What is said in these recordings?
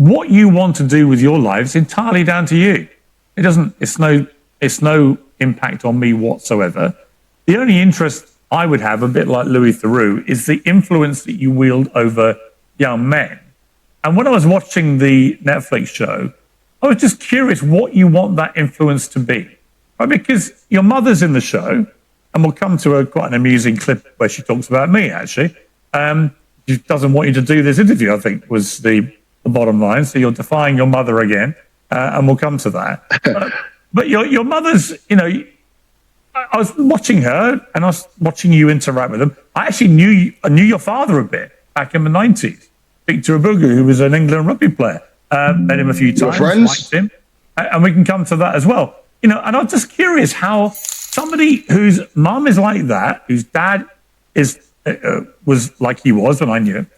what you want to do with your life is entirely down to you. It's no impact on me whatsoever. The only interest I would have, a bit like Louis Theroux, is the influence that you wield over young men. And when I was watching the Netflix show, I was just curious what you want that influence to be. Right? Because your mother's in the show, and we'll come to quite an amusing clip where she talks about me, actually. She doesn't want you to do this interview, I think, was the bottom line. So you're defying your mother again, and we'll come to that. But your mother's, I was watching her, and I was watching you interact with him. I actually knew your father a bit back in the 90s. Victor Abugu, who was an England rugby player. Met him a few times, liked him. And we can come to that as well. And I'm just curious how somebody whose mum is like that, whose dad was like he was when I knew him,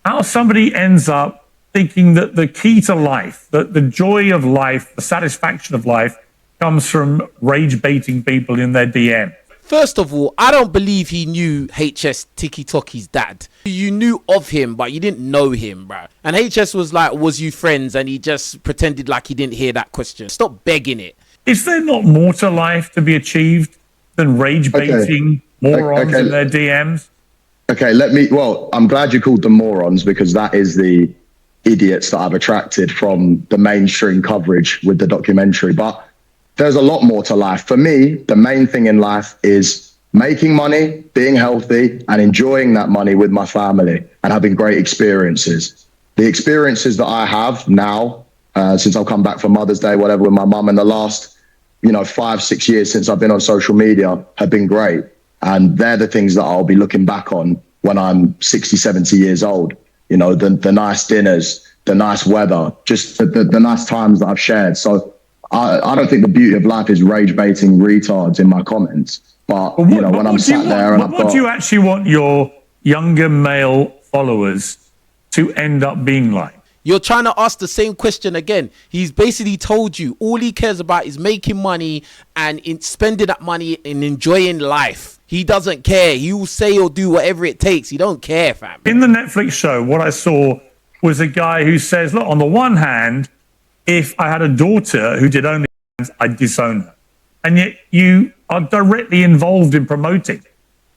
how somebody ends up thinking that the key to life, the joy of life, the satisfaction of life comes from rage-baiting people in their DM. First of all, I don't believe he knew HSTikkyTokky's dad. You knew of him, but you didn't know him, bro. And HS was like, was you friends? And he just pretended like he didn't hear that question. Stop begging it. Is there not more to life to be achieved than rage-baiting morons in their DMs? Okay, I'm glad you called them morons, because that is the idiots that I've attracted from the mainstream coverage with the documentary. But there's a lot more to life. For me, the main thing in life is making money, being healthy, and enjoying that money with my family and having great experiences. The experiences that I have now, since I've come back for Mother's Day, whatever, with my mum, in the last, 5-6 years since I've been on social media, have been great. And they're the things that I'll be looking back on when I'm 60, 70 years old. The nice dinners, the nice weather, just the nice times that I've shared. So I don't think the beauty of life is rage baiting retards in my comments. But when I'm sat there and what do you actually want your younger male followers to end up being like? You're trying to ask the same question again. He's basically told you all he cares about is making money and spending that money and enjoying life. He doesn't care. He will say or do whatever it takes. He don't care, fam. In the Netflix show, what I saw was a guy who says, look, on the one hand, if I had a daughter who did OnlyFans, I'd disown her. And yet you are directly involved in promoting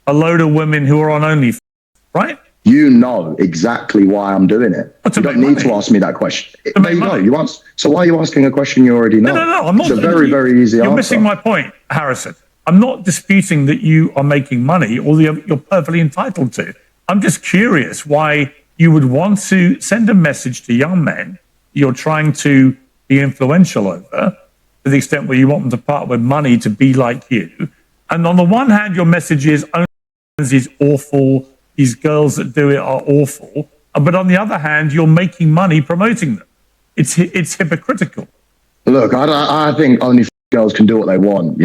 a load of women who are on OnlyFans, right? You know exactly why I'm doing it. You don't need to ask me that question. There you go. So why are you asking a question you already know? No, I'm not. It's a very, very easy answer. You're missing my point, Harrison. I'm not disputing that you are making money, or you're perfectly entitled to. I'm just curious why you would want to send a message to young men you're trying to be influential over, to the extent where you want them to part with money to be like you. And on the one hand, your message is OnlyFans is awful, these girls that do it are awful. But on the other hand, you're making money promoting them. It's hypocritical. Look, I think only girls can do what they want,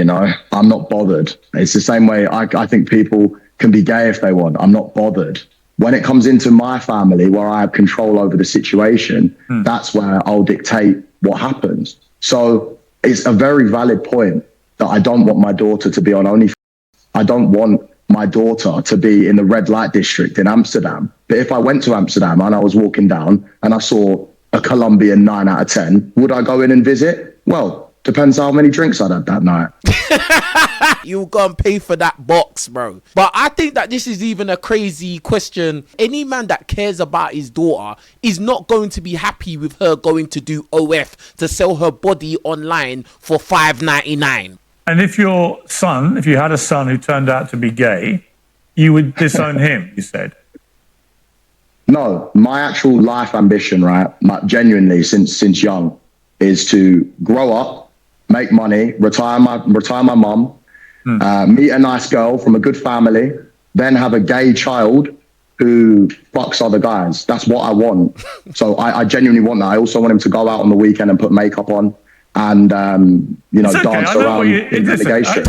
I'm not bothered. It's the same way I think people can be gay if they want. I'm not bothered. When it comes into my family, where I have control over the situation, that's where I'll dictate what happens. So it's a very valid point that I don't want my daughter to be on OnlyFans. I don't want my daughter to be in the red light district in Amsterdam. But if I went to Amsterdam and I was walking down and I saw a Colombian 9 out of 10, would I go in and visit? Well, depends how many drinks I'd had that night. You'll go and pay for that box, bro. But I think that this is even a crazy question. Any man that cares about his daughter is not going to be happy with her going to do OF to sell her body online for $5.99. And if you had a son who turned out to be gay, you would disown him, you said? No, my actual life ambition, right, genuinely since young, is to grow up, make money, retire my mum, meet a nice girl from a good family, then have a gay child who fucks other guys. That's what I want. So I genuinely want that. I also want him to go out on the weekend and put makeup on and dance around in delegations.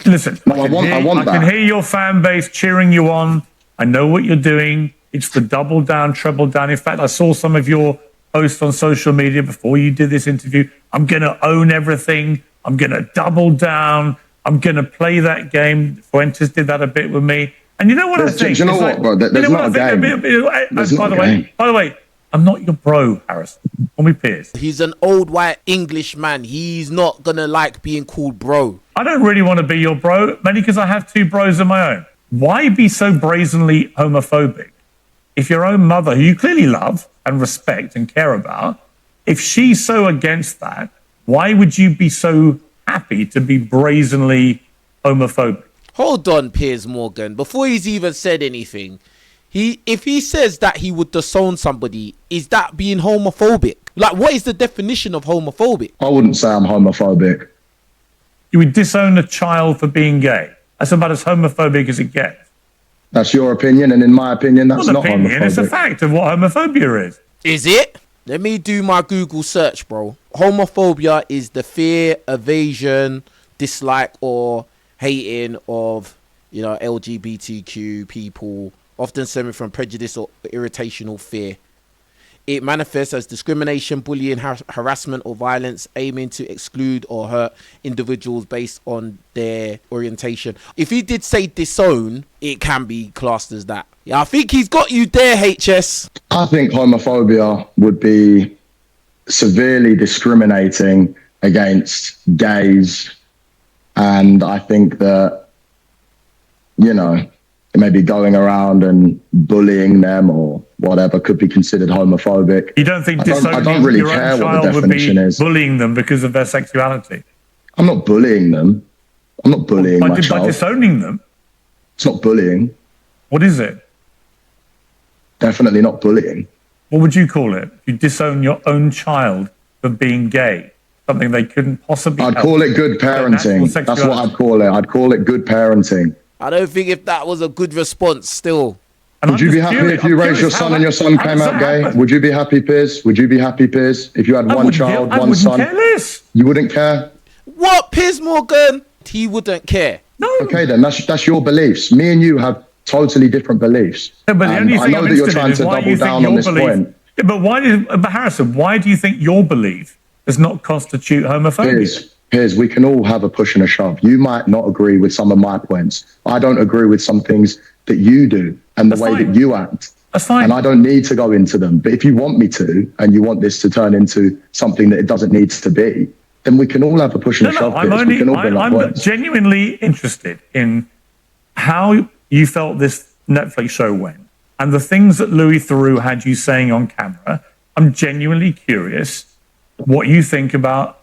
Listen, no, I want that. I can hear your fan base cheering you on. I know what you're doing. It's the double down, treble down. In fact, I saw some of your posts on social media before you did this interview. I'm going to own everything. I'm going to double down. I'm going to play that game. Fuentes did that a bit with me. And you know what I think? Do you know what, bro? There's not a game. By the way, I'm not your bro, Harrison. Call me Piers. He's an old white English man. He's not gonna like being called bro. I don't really want to be your bro, mainly because I have 2 bros of my own. Why be so brazenly homophobic? If your own mother, who you clearly love and respect and care about, if she's so against that, why would you be so happy to be brazenly homophobic? Hold on, Piers Morgan. Before he's even said anything, if he says that he would disown somebody, is that being homophobic? Like, what is the definition of homophobic? I wouldn't say I'm homophobic. You would disown a child for being gay. That's about as homophobic as it gets. That's your opinion, and in my opinion, that's not homophobic. It's a fact of what homophobia is. Is it? Let me do my Google search, bro. Homophobia is the fear, evasion, dislike, or hating of, LGBTQ people, often stemming from prejudice or irritation or fear. It manifests as discrimination, bullying, harassment, or violence aiming to exclude or hurt individuals based on their orientation. If he did say disown, it can be classed as that. Yeah, I think he's got you there, HS. I think homophobia would be severely discriminating against gays. And I think that, maybe going around and bullying them or whatever could be considered homophobic. You don't think I don't really care what the definition is. Bullying them because of their sexuality? I'm not bullying them. I'm not bullying my child. By disowning them? It's not bullying. What is it? Definitely not bullying. What would you call it? If you disown your own child for being gay, something they couldn't possibly I'd call it good parenting. That's what I'd call it. I'd call it good parenting. I don't think if that was a good response still. Would you be happy if you raised your son and your son came out gay? Would you be happy, Piers? Would you be happy, Piers? If you had one child, one son? You wouldn't care? What, Piers Morgan? He wouldn't care. No. Okay, then that's your beliefs. Me and you have totally different beliefs. Yeah, but I know that you're trying to double down on this point. Yeah, but Harrison, why do you think your belief does not constitute homophobia? Piers, we can all have a push and a shove. You might not agree with some of my points. I don't agree with some things that you do and the way that you act. That's fine. And I don't need to go into them. But if you want me to, and you want this to turn into something that it doesn't need to be, then we can all have a push and a shove. I'm genuinely interested in how you felt this Netflix show went and the things that Louis Theroux had you saying on camera. I'm genuinely curious what you think about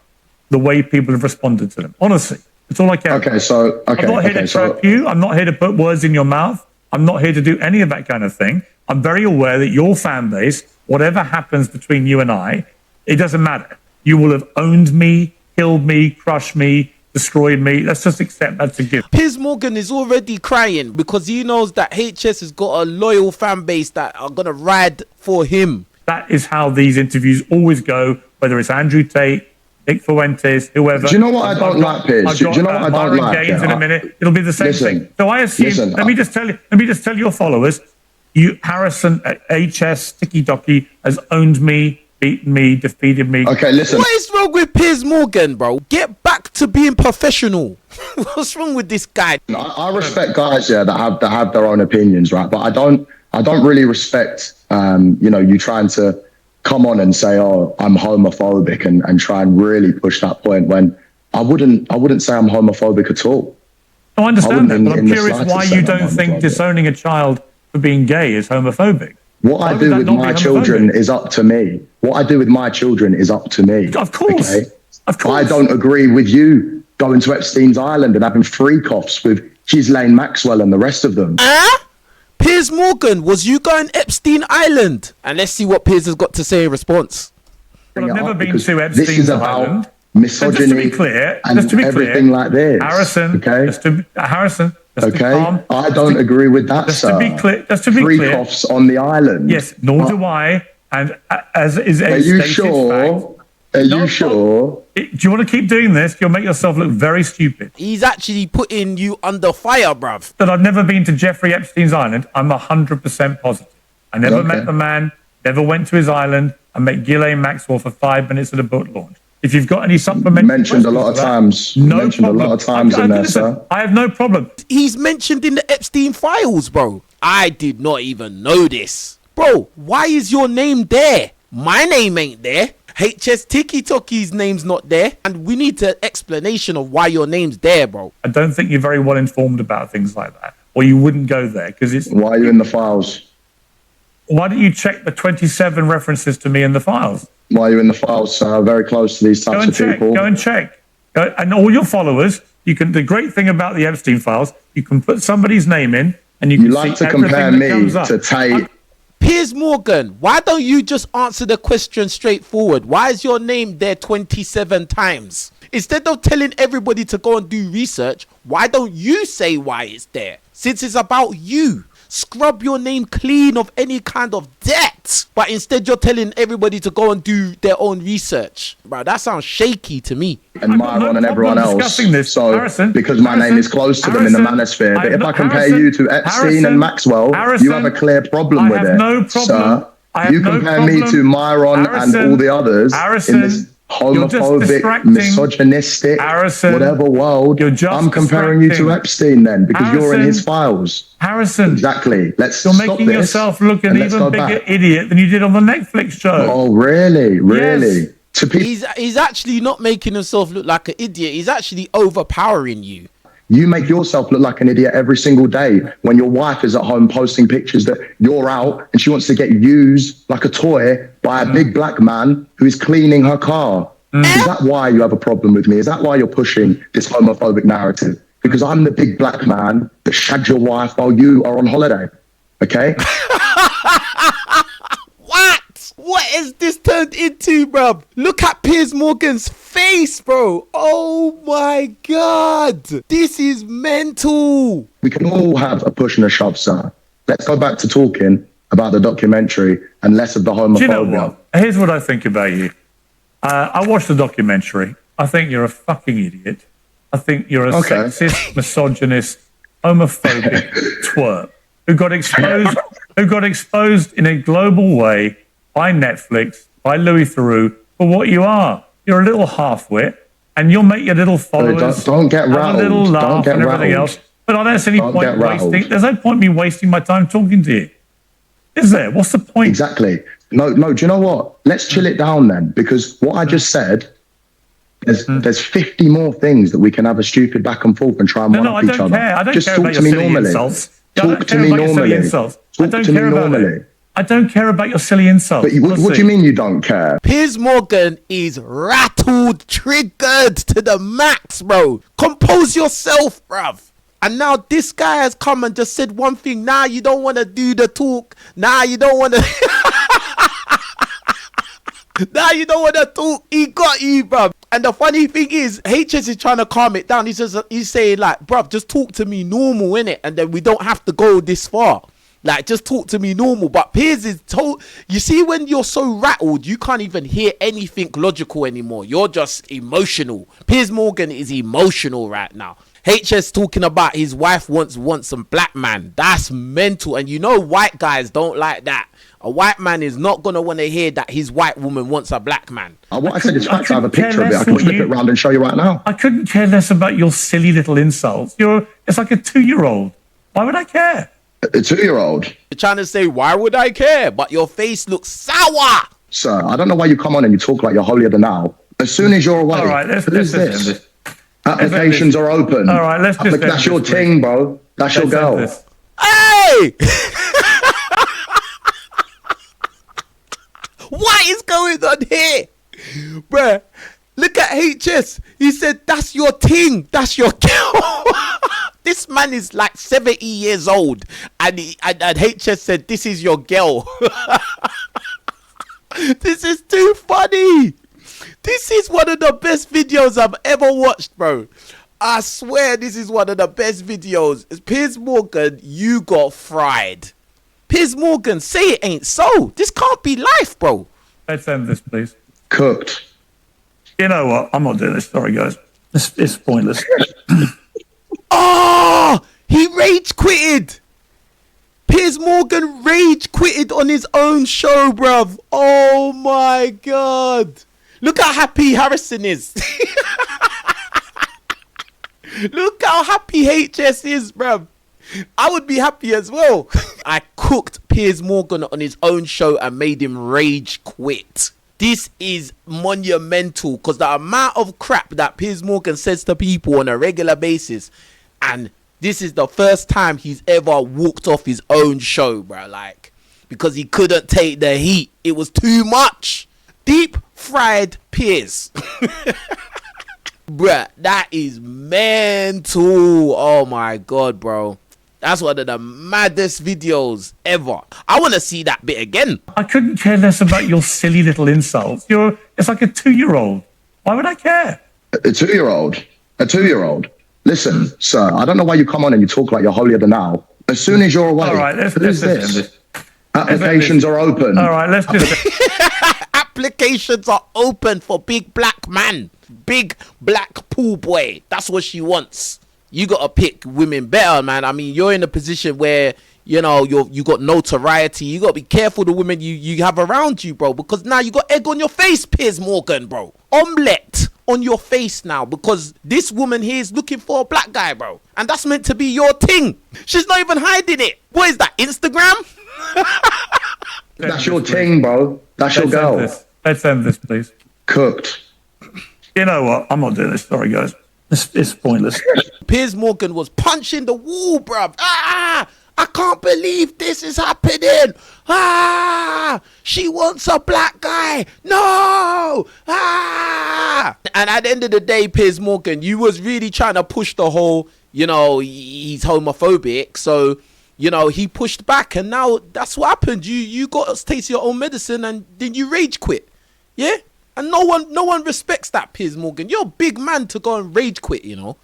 the way people have responded to them. Honestly, that's all I care about. I'm not here to trap you. I'm not here to put words in your mouth. I'm not here to do any of that kind of thing. I'm very aware that your fan base, whatever happens between you and I, it doesn't matter. You will have owned me, killed me, crushed me, destroyed me. Let's just accept that's a gift. Piers Morgan is already crying because he knows that HS has got a loyal fan base that are going to ride for him. That is how these interviews always go, whether it's Andrew Tate, Nick Fuentes, whoever. Do you know what I don't like, Piers? Do you know what I don't like? Gaines in a minute. It'll be the same thing. So I assume. Let me just tell your followers. Harrison at HSTikkyTokky has owned me, beaten me, defeated me. Okay, listen. What is wrong with Piers Morgan, bro? Get back to being professional. What's wrong with this guy? I respect guys, that have their own opinions, right? But I don't really respect, you trying to come on and say, oh, I'm homophobic and try and really push that point when I wouldn't say I'm homophobic at all. I understand that, but I'm curious why you don't think disowning a child for being gay is homophobic. What I do with my children is up to me. What I do with my children is up to me. Of course. Okay? Of course. I don't agree with you going to Epstein's Island and having freak-offs with Ghislaine Maxwell and the rest of them. Piers Morgan, was you going Epstein Island? And let's see what Piers has got to say in response. Well, I've never been to Epstein's Island. Misogyny, just to be clear, everything like this. Harrison, okay? I don't agree with that, just sir. To be clear, freak-offs on the island. Yes, nor do I. And as is a stated fact. Are you sure? Do you want to keep doing this? You'll make yourself look very stupid. He's actually putting you under fire, bruv. That I've never been to Jeffrey Epstein's island, I'm 100% positive. I never met the man, never went to his island, and met Ghislaine Maxwell for 5 minutes at a book launch. If you've got any supplementary mentioned a lot of times. No problem. A lot of times in there, sir. I have no problem. He's mentioned in the Epstein files, bro. I did not even know this. Bro, why is your name there? My name ain't there. HSTikkyTokky's name's not there, and we need an explanation of why your name's there, bro. I don't think you're very well informed about things like that, or you wouldn't go there because it's. Why are you in the files? Why don't you check the 27 references to me in the files? Why are you in the files, sir? Very close to these types of people. Go and check. And all your followers, you can. The great thing about the Epstein files, you can put somebody's name in, and you can like see to compare everything me that comes up. to Tate. Piers Morgan, why don't you just answer the question straightforward? Why is your name there 27 times? Instead of telling everybody to go and do research, why don't you say why it's there? Since it's about you. Scrub your name clean of any kind of debt. But instead you're telling everybody to go and do their own research. Bro, that sounds shaky to me. And Myron and everyone else. This. So, Harrison, because my name is close to them in the manosphere. But if I compare you to Epstein and Maxwell, you have a clear problem with it. No problem. Sir, you compare me to Myron and all the others in this homophobic, misogynistic, whatever world. I'm comparing you to Epstein then, because you're in his files. Harrison, exactly. You're making yourself look an even bigger idiot than you did on the Netflix show. Oh, really? Really? Yes. To people, he's actually not making himself look like an idiot. He's actually overpowering you. You make yourself look like an idiot every single day when your wife is at home posting pictures that you're out and she wants to get used like a toy by a big black man who is cleaning her car. Is that why you have a problem with me? Is that why you're pushing this homophobic narrative? Because I'm the big black man that shagged your wife while you are on holiday. Okay? What has this turned into, bruv? Look at Piers Morgan's face, bro. Oh my God. This is mental. We can all have a push and a shove, sir. Let's go back to talking about the documentary and less of the homophobia. Do you know what? Here's what I think about you. I watched the documentary. I think you're a fucking idiot. I think you're a sexist, misogynist, homophobic twerp who got exposed in a global way by Netflix, by Louis Theroux, for what you are. You're a little half-wit, and you'll make your little followers don't get rattled. have a little laugh and everything else. But I don't see any point wasting. There's no point me wasting my time talking to you. Is there? What's the point? Exactly. No. Do you know what? Let's chill it down then, because what I just said, there's 50 more things that we can have a stupid back and forth and try and one up each other. I don't just care talk about to your me silly normally. insults. Talk to me normally. I don't care about it. I don't care about your silly insults. But what do you mean you don't care? Piers Morgan is rattled, triggered to the max, bro. Compose yourself, bruv. And now this guy has come and just said one thing. Now you don't want to do the talk. Now you don't want to... Now you don't want to talk. He got you, bruv. And the funny thing is, HS is trying to calm it down. He's saying like, bruv, just talk to me normal, innit? And then we don't have to go this far. Like, just talk to me normal. But Piers is told, you see, when you're so rattled, you can't even hear anything logical anymore. You're just emotional. Piers Morgan is emotional right now. HS talking about his wife wants some black man. That's mental. And you know white guys don't like that. A white man is not going to want to hear that his white woman wants a black man. What I said is fact. I have a picture of it. I can flip it around and show you right now. I couldn't care less about your silly little insults. It's like a 2-year-old. Why would I care? A 2-year-old? You're trying to say, why would I care? But your face looks sour. Sir, I don't know why you come on and you talk like you're holier than thou. As soon as you're away, all right, let's who's this? Applications are open. All right, let's just... That's your ting, bro. That's your girl. Hey! What is going on here? Bruh, look at HS. He said, that's your ting. That's your girl. This man is like 70 years old. And HS said, this is your girl. This is too funny. This is one of the best videos I've ever watched, bro. I swear this is one of the best videos. Piers Morgan, you got fried. Piers Morgan, say it ain't so. This can't be life, bro. Let's end this, please. Cooked. You know what? I'm not doing this. Sorry, guys. It's pointless. Oh, he rage quitted. Piers Morgan rage quitted on his own show, bruv. Oh my God. Look how happy Harrison is. Look how happy HS is, bruv. I would be happy as well. I cooked Piers Morgan on his own show and made him rage quit. This is monumental because the amount of crap that Piers Morgan says to people on a regular basis, and this is the first time he's ever walked off his own show, bro. Like, because he couldn't take the heat. It was too much. Deep fried Piers. Bruh, that is mental. Oh my God, bro. That's one of the maddest videos ever. I want to see that bit again. I couldn't care less about your silly little insults. It's like a 2-year-old. Why would I care? A 2-year-old. A 2-year-old. Listen, sir, I don't know why you come on and you talk like you're holier than thou. As soon as you're away, All right, let's end this. Applications are open. All right, let's just... Applications are open for big black man. Big black pool boy. That's what she wants. You gotta pick women better, man. I mean, you're in a position where, you know, you got notoriety. You gotta be careful the women you have around you, bro, because now you got egg on your face, Piers Morgan, bro. Omelette on your face now, because this woman here is looking for a black guy, bro, and that's meant to be your thing. She's not even hiding it. What is that, Instagram? That's your thing, bro. That's your girl. Let's end this, please. Cooked. You know what? I'm not doing this. Sorry, guys. It's pointless. Piers Morgan was punching the wall, bruv. Ah! I can't believe this is happening. Ah! She wants a black guy. No! Ah! And at the end of the day, Piers Morgan, you was really trying to push the whole, you know, he's homophobic. So, you know, he pushed back, and now that's what happened. You got to taste your own medicine, and then you rage quit. Yeah? And no one respects that, Piers Morgan. You're a big man to go and rage quit, you know.